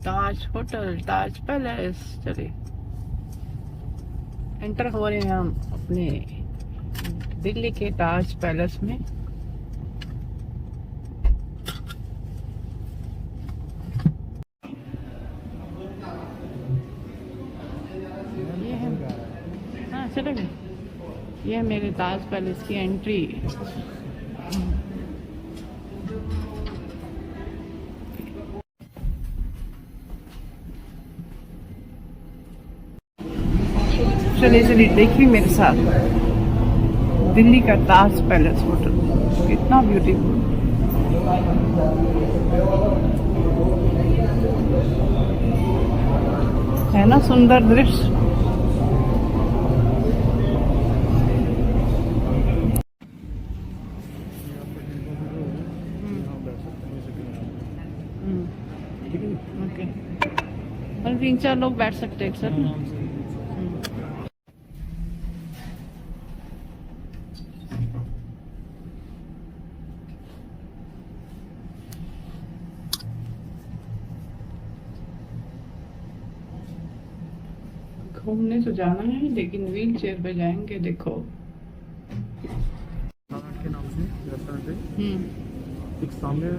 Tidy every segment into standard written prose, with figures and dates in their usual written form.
ताज hotel, ताज palace. चलिए enter हो रहे हैं हम अपने दिल्ली के ताज पैलेस में। ये है, हाँ चलेगा। ये है मेरे ताज पैलेस की एंट्री। चलिए चलिए देखिए मेरे साथ दिल्ली का ताज पैलेस होटल, कितना ब्यूटीफुल है ना, सुंदर दृश्य। ओके, और 3-4 लोग बैठ सकते हैं एक साथ। घूमने तो जाना है लेकिन व्हील चेयर पे जाएंगे। देखो के नाम से रेस्टोरेंट है, एक सामने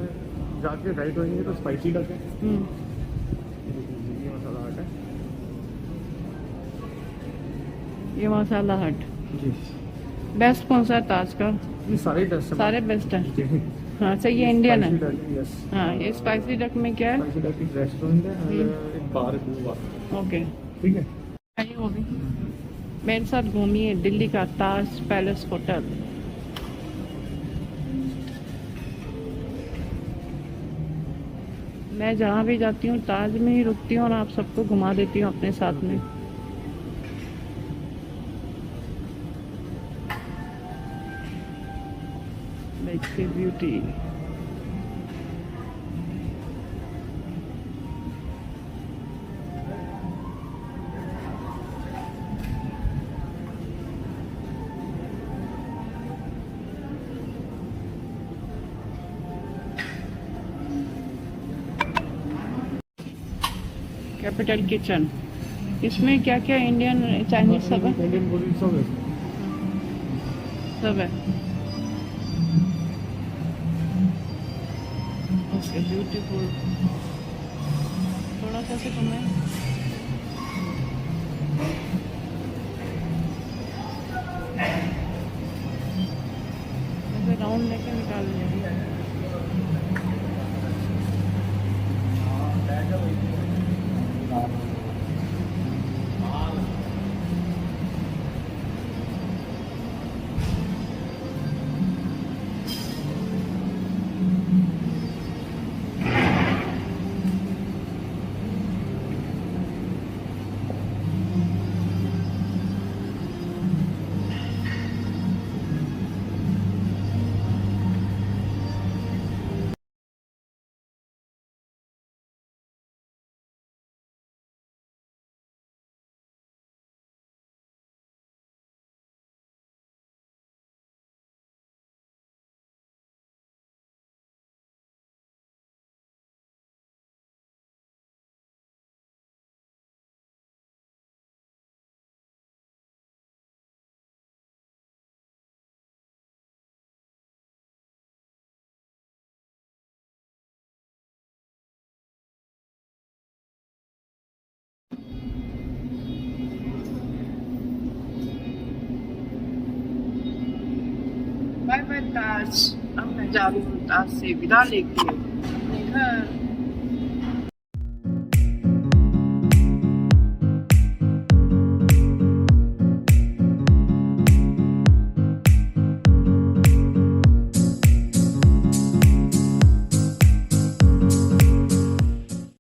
जाके राइट होएंगे तो स्पाइसी डक है, ये मसाला हट है, ये मसाला हट जी। बेस्ट कौन सा है ताज का? ये सारे बेस्ट है, सारे बेस्ट है। जी। हाँ सही, ये इंडियन है। यस, हाँ ये स्पाइसी डक में क्या है? स्पाइसी डक एक रेस्टोरेंट है और एक बार है। ओके ठीक है, आइए वो भी मेरे साथ घूमिए दिल्ली का ताज पैलेस होटल। मैं जहाँ भी जाती हूँ ताज में ही रुकती हूँ और आप सबको घुमा देती हूँ अपने साथ में। देखिए ब्यूटी। कैपिटल किचन, इसमें क्या क्या इंडियन चाइनीज सब है? इंडियन बोली सब है, सब है। Okay beautiful. थोड़ा सा से कम है। ऐसे राउंड लेके निकाल लिया। बाय बाय ताज। अब मैं जा रही हूँ ताज से विदा लेके अपने घर।